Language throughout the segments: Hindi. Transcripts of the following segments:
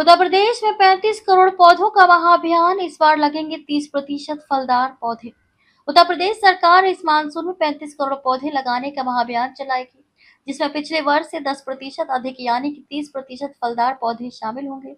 उत्तर प्रदेश में 35 करोड़ पौधों का महाअभियान, इस बार लगेंगे 30% फलदार पौधे। उत्तर प्रदेश सरकार इस मानसून में 35 करोड़ पौधे लगाने का महाअभियान चलाएगी, जिसमें पिछले वर्ष से 10% अधिक यानी कि 30% फलदार पौधे शामिल होंगे।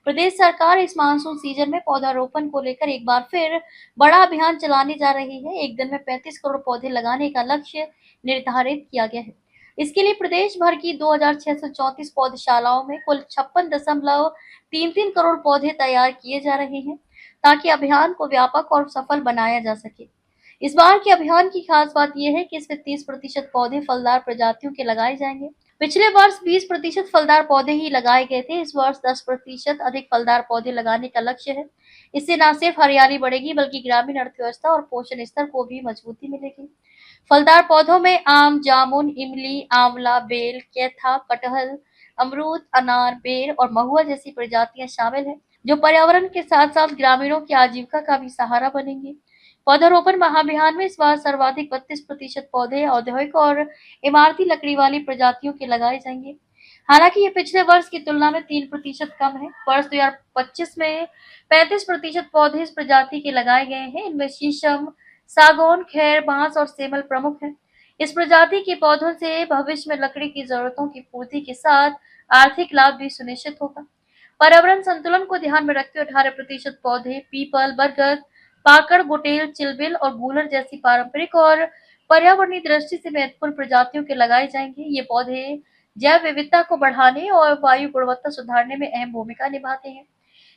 प्रदेश सरकार इस मानसून सीजन में पौधारोपण को लेकर एक बार फिर बड़ा अभियान चलाने जा रही है। एक दिन में 35 करोड़ पौधे लगाने का लक्ष्य निर्धारित किया गया है। इसके लिए प्रदेश भर की 2634 पौधशालाओं में कुल 56.33 करोड़ पौधे तैयार किए जा रहे हैं, ताकि अभियान को व्यापक और सफल बनाया जा सके। इस बार के अभियान की खास बात यह है कि इसमें 30% पौधे फलदार प्रजातियों के लगाए जाएंगे। पिछले वर्ष 20% फलदार पौधे ही लगाए गए थे। इस वर्ष 10% अधिक फलदार पौधे लगाने का लक्ष्य है। इससे न सिर्फ हरियाली बढ़ेगी, बल्कि ग्रामीण अर्थव्यवस्था और पोषण स्तर को भी मजबूती मिलेगी। फलदार पौधों में आम, जामुन, इमली, आंवला, बेल, कैथा, कटहल, अमरूद, अनार, बेर और महुआ जैसी प्रजातियां शामिल हैं, जो पर्यावरण के साथ साथ ग्रामीणों की आजीविका का भी सहारा बनेंगी। पौधारोपण महाअभियान में इस बार सर्वाधिक 32% पौधे औद्योगिक और इमारती लकड़ी वाली प्रजातियों के लगाए जाएंगे। हालांकि ये पिछले वर्ष की तुलना में 3% कम है। वर्ष 2025 में 35% पौधे इस प्रजाति के लगाए गए हैं। इनमें शीशम, सागौन, खैर, बांस और सेमल प्रमुख हैं। इस प्रजाति के पौधों से भविष्य में लकड़ी की जरूरतों की पूर्ति के साथ आर्थिक लाभ भी सुनिश्चित होगा। पर्यावरण संतुलन को ध्यान में रखते हुए 18% पौधे पीपल, बरगद, पाकड़, गुटेल, चिलबिल और गूलर जैसी पारंपरिक और पर्यावरणीय दृष्टि से महत्वपूर्ण प्रजातियों के लगाए जाएंगे। ये पौधे जैव विविधता को बढ़ाने और वायु गुणवत्ता सुधारने में अहम भूमिका निभाते हैं।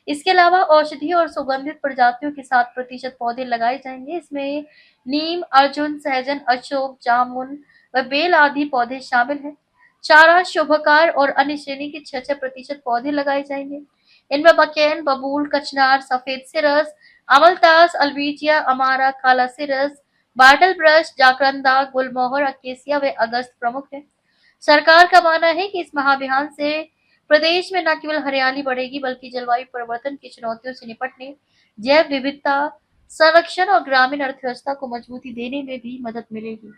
इसके अलावा औषधीय और सुगंधित प्रजातियों के 7% पौधे लगाए जाएंगे। इसमें नीम, अर्जुन, सहजन, अशोक, जामुन व बेल आदि पौधे शामिल हैं। चारा, शुभकार और अन्य श्रेणी के 6% पौधे लगाए जाएंगे। इनमें बकेन, बबूल, कचनार, सफेद सिरस, अमलतास, अल्बिजिया, अमारा, काला सिरस, बाटल ब्रश, जाकरंदा, गुलमोहर, अकेसिया व अगस्त प्रमुख है। सरकार का मानना है कि इस महाअभियान से प्रदेश में न केवल हरियाली बढ़ेगी, बल्कि जलवायु परिवर्तन की चुनौतियों से निपटने, जैव विविधता संरक्षण और ग्रामीण अर्थव्यवस्था को मजबूती देने में भी मदद मिलेगी।